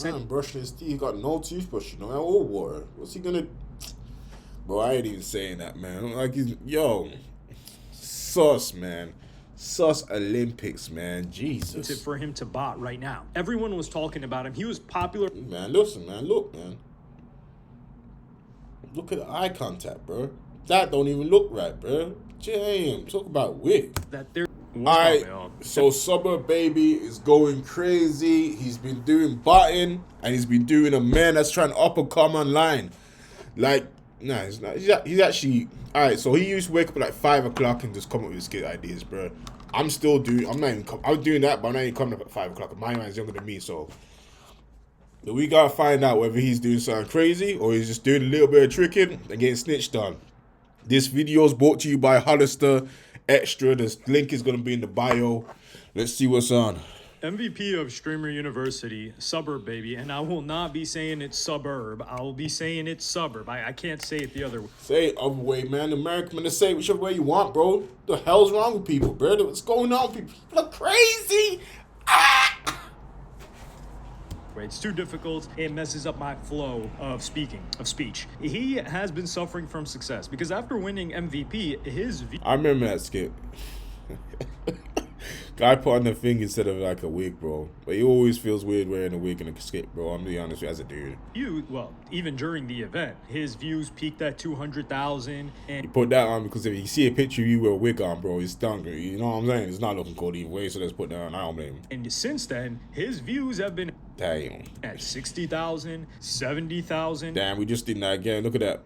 Man, brushing his teeth. He got no toothbrush, you know, or water. What's he gonna? Bro, I ain't even saying that, man. Like, yo, sus, man. Sus Olympics, man. Jesus. For him to bot right now. Everyone was talking about him. He was popular. Man, listen, man. Look, man. Look at the eye contact, bro. That don't even look right, bro. Damn. Talk about wig. That there. Alright, so Suburb Baby is going crazy. He's been doing button and he's been doing a man that's trying to up a common line. Like, nah, he's not. He's actually alright. So he used to wake up at like 5 o'clock and just come up with skit ideas, bro. I'm still doing. I'm not even. I was doing that, but I'm not even coming up at 5 o'clock. My man's younger than me, so we gotta find out whether he's doing something crazy or he's just doing a little bit of tricking and getting snitched on. This video is brought to you by Hollister Extra. The link is going to be in the bio. Let's see what's on. MVP of Streamer University, Suburb Baby, and I will not be saying it's Suburb. I will be saying it's Suburb. I can't say it the other way. Say it other way, man. American, man, say it whichever way you want, bro. The hell's wrong with people, bro? What's going on with people? People are crazy. Ah! It's too difficult. It messes up my flow of speech. He has been suffering from success because after winning MVP, I remember that skit. Guy put on the thing instead of like a wig, bro. But he always feels weird wearing a wig and a skit, bro. I'm being honest with you, as a dude. Well, even during the event, his views peaked at 200,000. And he put that on because if you see a picture of you with a wig on, bro, it's stunk. You know what I'm saying? It's not looking cool either way, so let's put that on. I don't blame him. And since then, his views have been at 60,000, 70,000. Damn, we just did that again. Look at that.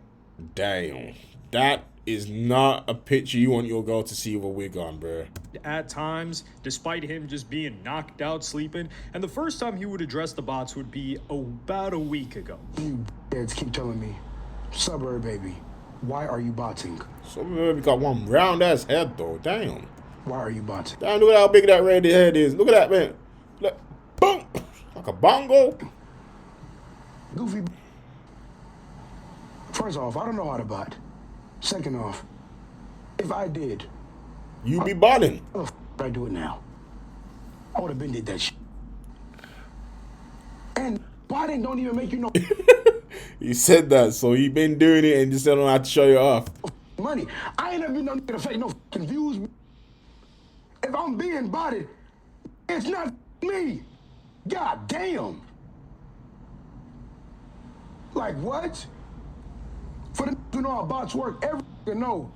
Damn. That is not a picture you want your girl to see with a wig on, bro. At times, despite him just being knocked out sleeping, and the first time he would address the bots would be about a week ago. You kids keep telling me, Suburb Baby, why are you botting? Suburb Baby got one round ass head though. Damn. Why are you botting? Damn, look at how big that red head is. Look at that, man. Look, boom, like a bongo. Goofy. First off, I don't know how to bot. Second off, if I did, you be botting. Oh, I do it now. I would have been did that shit. And botting don't even make you know. He said that, so he been doing it and just don't have to show you off. Money. I ain't never been no nigga to fake no fucking views. If I'm being botted, it's not me. God damn. Like what? For the to know how bots work, every know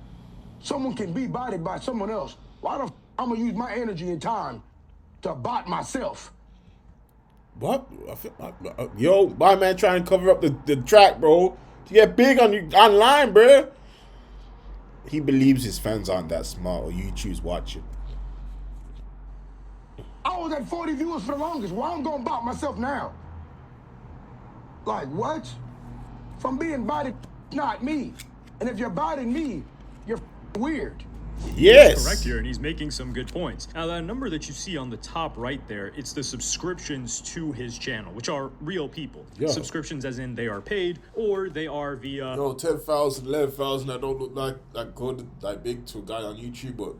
someone can be botted by someone else. Why the I'm gonna use my energy and time to bot myself? What? Yo, my man trying to cover up the track, bro. To get big on you online, bro. He believes his fans aren't that smart, or you choose watching. I was at 40 viewers for the longest. Why I'm gonna bot myself now? Like what? If I'm being botted, not me. And if you're botting me, you're weird. Yes. He's correct here, and he's making some good points. Now, that number that you see on the top right there, it's the subscriptions to his channel, which are real people. Yo. Subscriptions as in they are paid, or they are via... 10,000, 11,000, that don't look like good, like big to a guy on YouTube, but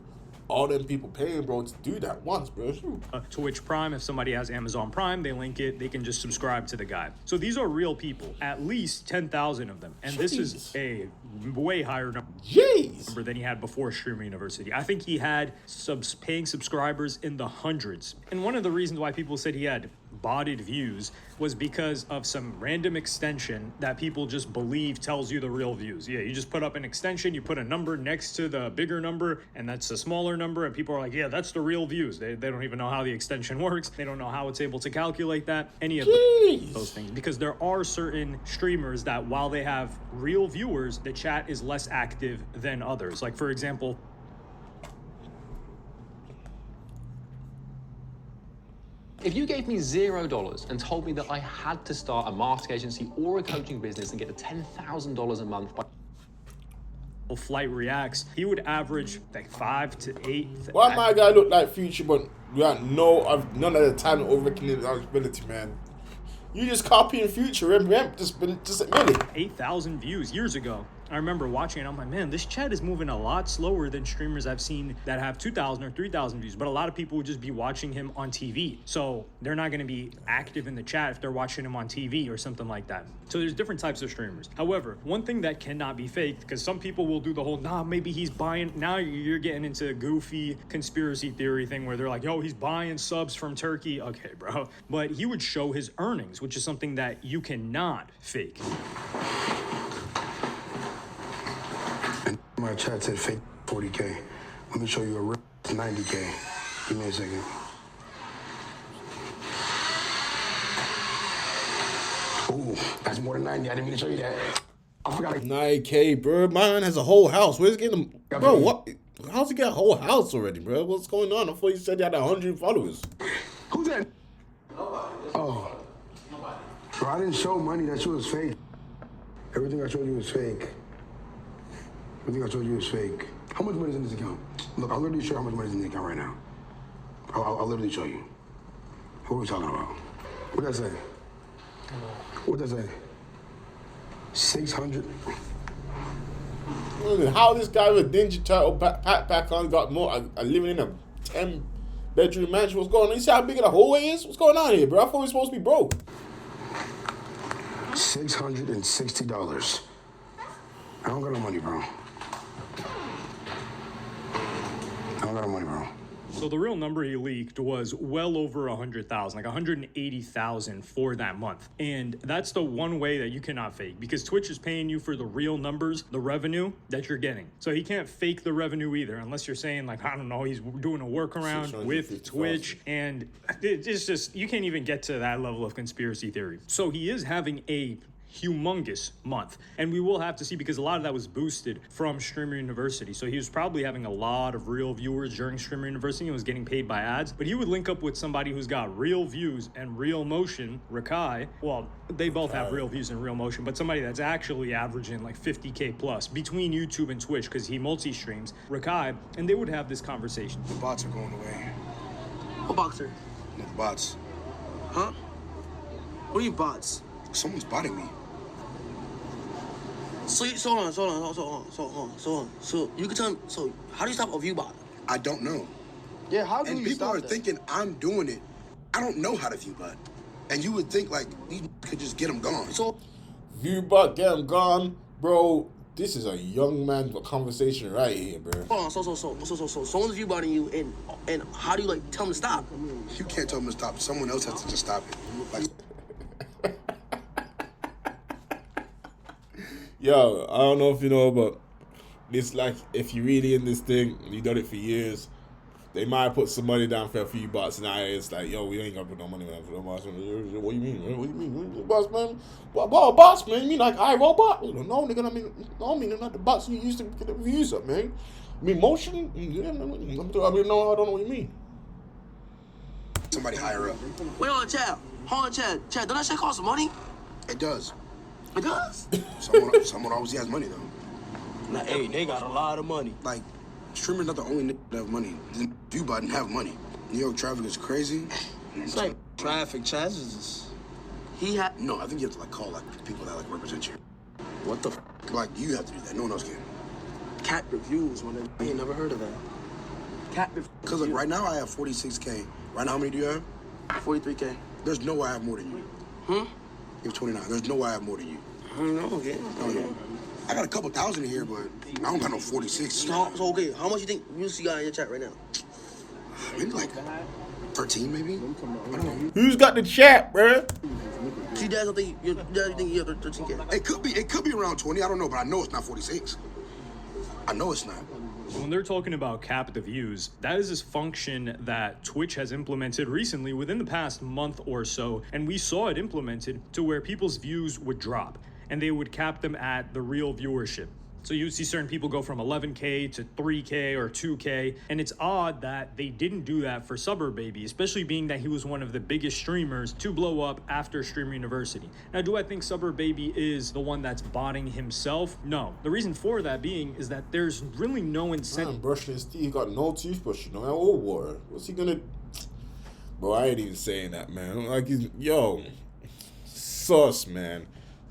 all them people paying, bro, to do that once, bro. Twitch Prime, if somebody has Amazon Prime, they link it, they can just subscribe to the guy. So these are real people, at least 10,000 of them. And Jeez. This is a way higher number than he had before Streamer University. I think he had paying subscribers in the hundreds. And one of the reasons why people said he had botted views was because of some random extension that people just believe tells you the real views. Yeah, you just put up an extension, you put a number next to the bigger number, and that's a smaller number, and people are like, yeah, that's the real views. They don't even know how the extension works. They don't know how it's able to calculate that, any of those things. Because there are certain streamers that while they have real viewers, the chat is less active than others. Like, for example, if you gave me $0 and told me that I had to start a mask agency or a coaching business and get to $10,000 a month by Flight reacts, he would average like 5 to 8. Why my guy look like Future, but we got none of the talent or ability, man. You just copying Future, just admit it. 8,000 views years ago. I remember watching it, I'm like, man, this chat is moving a lot slower than streamers I've seen that have 2,000 or 3,000 views. But a lot of people would just be watching him on TV. So they're not going to be active in the chat if they're watching him on TV or something like that. So there's different types of streamers. However, one thing that cannot be faked, because some people will do the whole, nah, maybe he's buying, now you're getting into a goofy conspiracy theory thing where they're like, yo, he's buying subs from Turkey. Okay, bro. But he would show his earnings, which is something that you cannot fake. And my chat said fake 40K. Let me show you a real 90K. Give me a second. Ooh, that's more than 90. I didn't mean to show you that. I forgot. 9K, bro. My man has a whole house. Where's he getting them? Bro, what? How's he got a whole house already, bro? What's going on? I thought you said he had 100 followers. Who's that? Oh. Bro, I didn't show money. That shit was fake. Everything I showed you was fake. Everything I showed you was fake. How much money is in this account? Look, I'll literally show you how much money is in the account right now. I'll literally show you. What are we talking about? What'd that say? What'd that say? 600. How this guy with a Ninja Turtle backpack on got more living in a 10-bedroom mansion? What's going on? You see how big the hallway is? What's going on here, bro? I thought we were supposed to be broke. $660. I don't got no money, bro. I don't got no money, bro. So the real number he leaked was well over 100,000, like 180,000 for that month. And that's the one way that you cannot fake, because Twitch is paying you for the real numbers, the revenue that you're getting. So he can't fake the revenue either, unless you're saying like, I don't know, he's doing a workaround with Twitch. And it's just, you can't even get to that level of conspiracy theory. So he is having a humongous month, and we will have to see, because a lot of that was boosted from Streamer University. So he was probably having a lot of real viewers during Streamer University and was getting paid by ads, but he would link up with somebody who's got real views and real motion, Rakai. Well, they both have real views and real motion, but somebody that's actually averaging like 50K plus between YouTube and Twitch, because he multi-streams, Rakai, and they would have this conversation. The bots are going away. What boxer? No, the bots. Huh? What are you bots? Someone's botting me. So you can tell me, so how do you stop a view bot? I don't know. Yeah, how do And you people stop are that? thinking I'm doing it. I don't know how to view bot. And you would think like you could just get them gone. So Viewbot, get him gone, bro. This is a young man conversation right here, bro. hold on, so someone's view botting you, and how do you like tell them to stop? You can't tell them to stop. Someone else has to just stop it. Like, Yo, I don't know if you know, but it's like if you're really in this thing and you done it for years, they might put some money down for a few bucks. Now it's like, yo, we ain't gonna put no money down for no boss. What do you mean? Man? What do you mean, boss man? What boss man? You mean like iRobot? No, nigga, I mean not the bots you used to get the views up, man. I mean motion? I don't know what you mean. somebody higher up. Wait on, Chad. Hold on, Chad. Chad, don't that shit cost money? It does. It does. Someone always has money though. Nah, hey, they got a lot of money. Like, streamers not the only nigga that have money. Viewbot didn't have money. New York traffic is crazy. It's like traffic charges. He had No, I think you have to like call like people that like represent you. what the Like you have to do that. No one else can. cat reviews when I ain't never heard of that. Cat Cause like right now I have 46K. Right now how many do you have? 43K. There's no way I have more than you. You have 29. There's no way I have more than you. I don't know, okay. I don't know. I got a couple thousand in here, but I don't got no 46. So okay, how much you think views you got in your chat right now? Maybe like 13, maybe. I don't know. Who's got the chat, bro? So you guys don't think you have 13K? It could be around 20. I don't know, but I know it's not 46. I know it's not. When they're talking about cap the views, that is this function that Twitch has implemented recently within the past month or so, and we saw it implemented to where people's views would drop and they would cap them at the real viewership. So you see certain people go from 11K to 3K or 2K, and it's odd that they didn't do that for Suburb Baby, especially being that he was one of the biggest streamers to blow up after Streamer University. Now, do I think Suburb Baby is the one that's botting himself? No. The reason for that being is that there's really no incentive. Man, brushing his teeth. He got no toothbrush, you know. Old water. What's he gonna? Bro, I ain't even saying that, man. Like, yo, sus, man.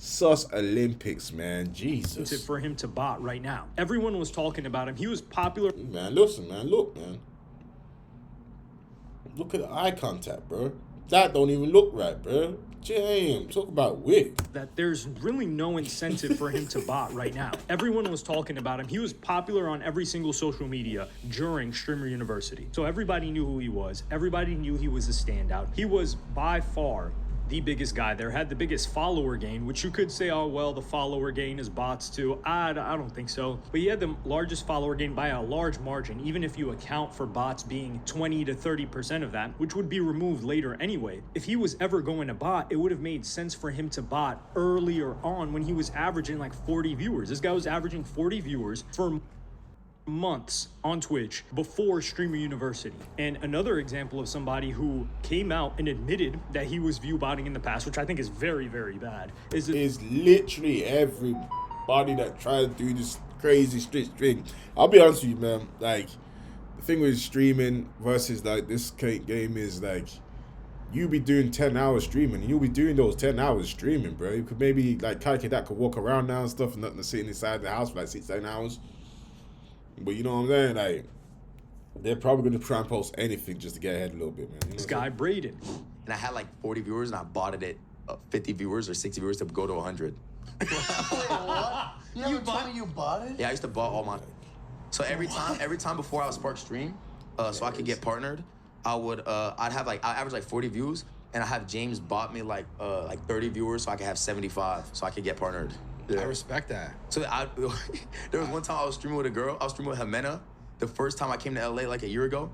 Sus Olympics, man. Jesus. For him to bot right now. Everyone was talking about him. He was popular. Man, listen, man. Look, man. Look at the eye contact, bro. That don't even look right, bro. Damn, talk about wig. That there's really no incentive for him to bot right now. Everyone was talking about him. He was popular on every single social media during Streamer University. So everybody knew who he was. Everybody knew he was a standout. He was by far the biggest guy there, had the biggest follower gain, which you could say, oh, well, the follower gain is bots too. I don't think so. But he had the largest follower gain by a large margin, even if you account for bots being 20 to 30% of that, which would be removed later anyway. If he was ever going to bot, it would have made sense for him to bot earlier on when he was averaging like 40 viewers. This guy was averaging 40 viewers for months on Twitch before Streamer University. And another example of somebody who came out and admitted that he was view botting in the past, which I think is very, very bad, is literally everybody that tries to do this crazy stream. I'll be honest with you, man. Like, the thing with streaming versus like this game is like, you be doing 10 hours streaming, and you'll be doing those 10 hours streaming, bro. You could maybe like Kaike that could walk around now and stuff and nothing sitting inside the house for like 6-7 hours. But you know what I'm saying? Like, they're probably going to try and post anything just to get ahead a little bit, man. You know this guy, Braden. And I had like 40 viewers, and I bought it at 50 viewers or 60 viewers to go to 100. Wait, what? You bought it? Yeah, I used to buy all my... So every time before I would Spark stream, so I could get partnered, I would, I'd average like 40 views, and I have James bought me like 30 viewers so I could have 75, so I could get partnered. Yeah. I respect that. So there was one time I was streaming with a girl. I was streaming with Jimena the first time I came to LA like a year ago,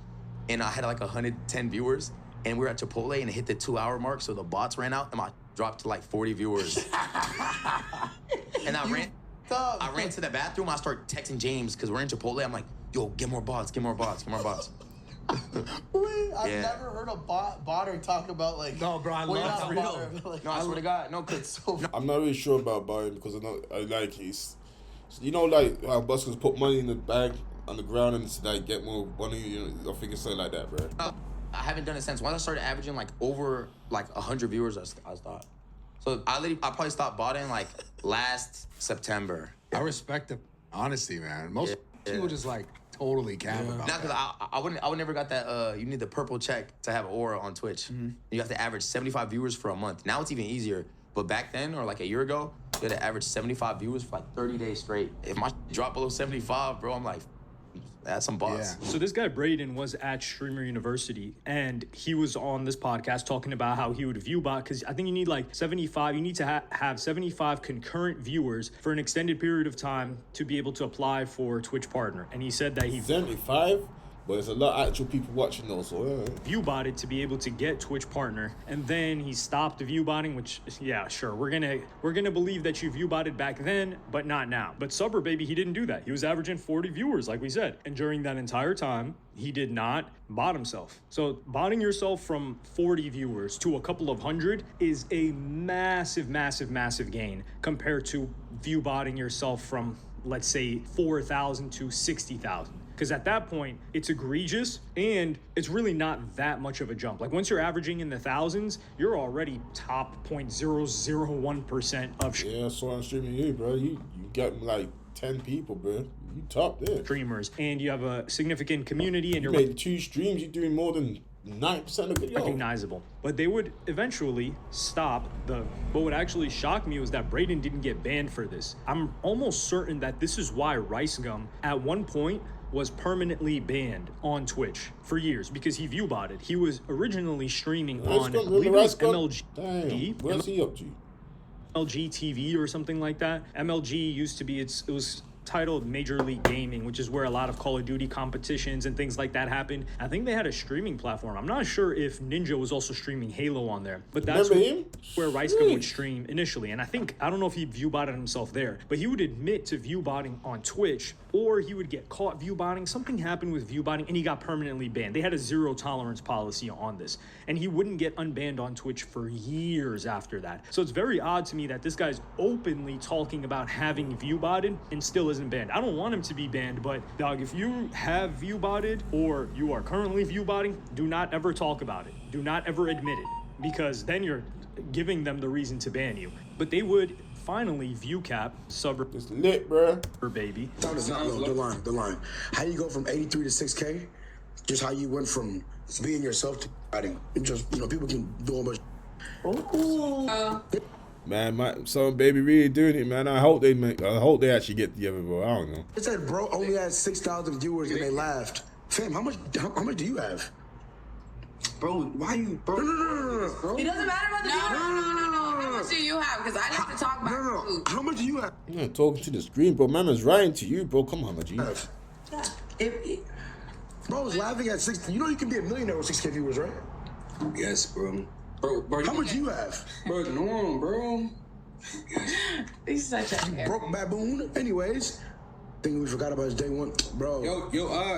and I had like 110 viewers, and we were at Chipotle and it hit the 2-hour mark, so the bots ran out and I dropped to like 40 viewers. And I ran to the bathroom. I started texting James because we're in Chipotle. I'm like, yo, get more bots, get more bots, get more bots. Wait, I've never heard a botter talk about like. No, bro, I love it. Like, No, I swear to God, no, cause I'm not really sure about buying because I like he's, you know, like how buskers put money in the bag on the ground and it's like get more money. You know, I think it's something like that, bro. I haven't done it since. Once I started averaging like over like 100 viewers, I stopped. So I probably stopped botting like last September. I respect the honesty, man. Most people just like totally cap about Not because I would never got that. You need the purple check to have aura on Twitch. Mm-hmm. You have to average 75 viewers for a month. Now it's even easier. But back then, or like a year ago, you had to average 75 viewers for like 30 days straight. If my drop below 75, bro, I'm like, that's some bots. So this guy Braden was at Streamer University, and he was on this podcast talking about how he would view bot, because I think you need like 75, you need to have 75 concurrent viewers for an extended period of time to be able to apply for Twitch partner. And he said that he 75? But there's a lot of actual people watching those, so view botted to be able to get Twitch partner, and then he stopped the view botting, which yeah, sure, we're gonna believe that you view botted back then, but not now. But Suburb, baby, he didn't do that. He was averaging 40 viewers, like we said, and during that entire time, he did not bot himself. So botting yourself from 40 viewers to a couple of hundred is a massive, massive, massive gain compared to view botting yourself from, let's say, 4,000 to 60,000. Because at that point, it's egregious, and it's really not that much of a jump. Like, once you're averaging in the thousands, you're already top 0.001% of yeah, so I'm streaming you, bro. You got like 10 people, bro. You top there. Streamers, and you have a significant community, and you made 2 streams, you're doing more than 9% of it. Recognizable. But they would eventually stop the... What would actually shock me was that Braden didn't get banned for this. I'm almost certain that this is why Rice Gum, at one point, was permanently banned on Twitch for years because he view botted. He was originally streaming on, I believe it was MLG. Damn, what's he up to? MLG TV or something like that. MLG used to be, it was titled Major League Gaming, which is where a lot of Call of Duty competitions and things like that happen. I think they had a streaming platform. I'm not sure if Ninja was also streaming Halo on there, but that's where Rice Gum would stream initially. And I don't know if he view botted himself there, but he would admit to view botting on Twitch, or he would get caught view botting. Something happened with view botting and he got permanently banned. They had a 0 tolerance policy on this, and he wouldn't get unbanned on Twitch for years after that. So it's very odd to me that this guy's openly talking about having view botted and still isn't banned. I don't want him to be banned, but dog, if you have view botted or you are currently view botting, do not ever talk about it. Do not ever admit it, because then you're giving them the reason to ban you. But they would finally, view cap, Suburb It's lit, bro. baby. That is not the line. How you go from 83 to 6K? Just how you went from being yourself to writing. Just, people can do a much. Man, my son baby really doing it, man. I hope they actually get together, bro. I don't know. It said bro only had 6,000 viewers and they laughed. Fam, how much do you have? Bro, why you bro? No. Bro. It doesn't matter about the viewers. No. How much do you have? Because I like to talk about food. How much do you have? You're not talking to the screen, bro. Mama's writing to you, bro. Come on, my G. Yeah. Bro was laughing at 60. You can be a millionaire with 6K viewers, right? Yes, bro. Bro, how much do you have? Bro, no, bro. He's such a broke baboon. Anyways, think we forgot about his day one, bro.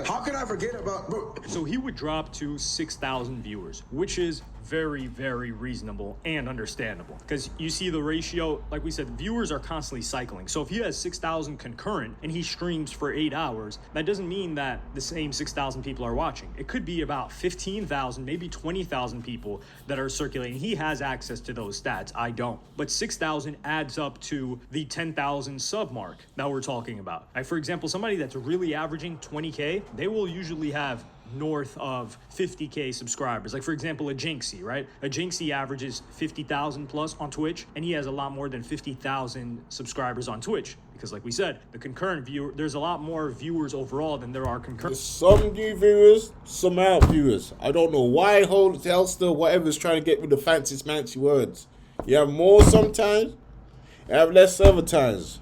How could I forget about, bro? So he would drop to 6,000 viewers, which is very, very reasonable and understandable. Because you see the ratio, like we said, viewers are constantly cycling. So if he has 6,000 concurrent and he streams for 8 hours, that doesn't mean that the same 6,000 people are watching. It could be about 15,000, maybe 20,000 people that are circulating. He has access to those stats. I don't. But 6,000 adds up to the 10,000 sub mark that we're talking about. For example, somebody that's really averaging 20K, they will usually have north of 50K subscribers. Like, for example, a Jinxie, right? A Jinxie averages 50,000 plus on Twitch, and he has a lot more than 50,000 subscribers on Twitch. Because like we said, the concurrent viewer, there's a lot more viewers overall than there are concurrent. There's some new viewers, some out viewers. I don't know why Holster, whatever's trying to get with the fancy words. You have more sometimes, you have less other times.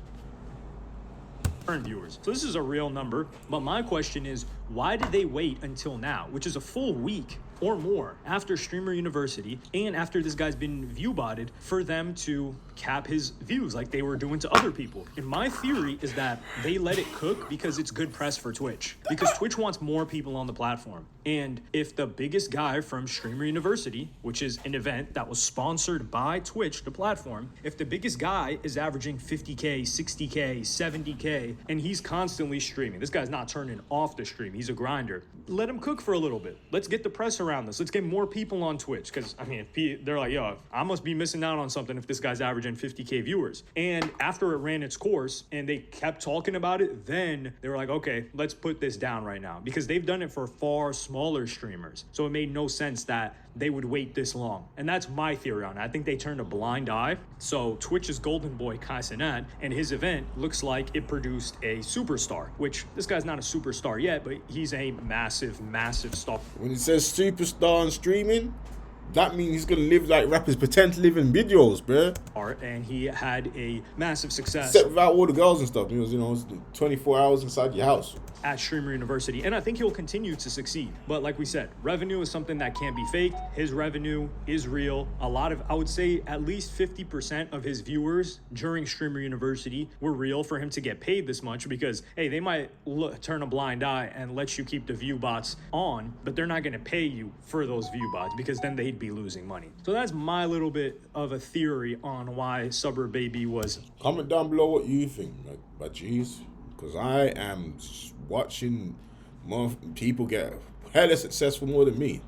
Viewers. So this is a real number, but my question is, why did they wait until now, which is a full week or more after Streamer University and after this guy's been view botted, for them to cap his views like they were doing to other people? And my theory is that they let it cook because it's good press for Twitch, because Twitch wants more people on the platform. And if the biggest guy from Streamer University, which is an event that was sponsored by Twitch, the platform, if the biggest guy is averaging 50K, 60K, 70K, and he's constantly streaming, this guy's not turning off the stream, he's a grinder, let him cook for a little bit. Let's get the press around this. Let's get more people on Twitch. Because, I mean, they're like, yo, I must be missing out on something if this guy's averaging 50K viewers. And after it ran its course and they kept talking about it, then they were like, okay, let's put this down right now. Because they've done it for far smaller streamers. So it made no sense that they would wait this long. And that's my theory on it. I think they turned a blind eye. So Twitch's golden boy, Kai Cenat, and his event looks like it produced a superstar, which this guy's not a superstar yet, but he's a massive, massive star. When it says superstar on streaming, that means he's gonna live like rappers pretend to live in videos, bruh. And he had a massive success. Except without all the girls and stuff. It was 24 hours inside your house. At Streamer University, and I think he'll continue to succeed. But like we said, revenue is something that can't be faked. His revenue is real. I would say at least 50% of his viewers during Streamer University were real for him to get paid this much, because hey, they might turn a blind eye and let you keep the view bots on, but they're not going to pay you for those view bots, because then they'd be losing money. So that's my little bit of a theory on why Suburb Baby was. Comment down below what you think, my G's. Because I am watching more people get hella successful more than me.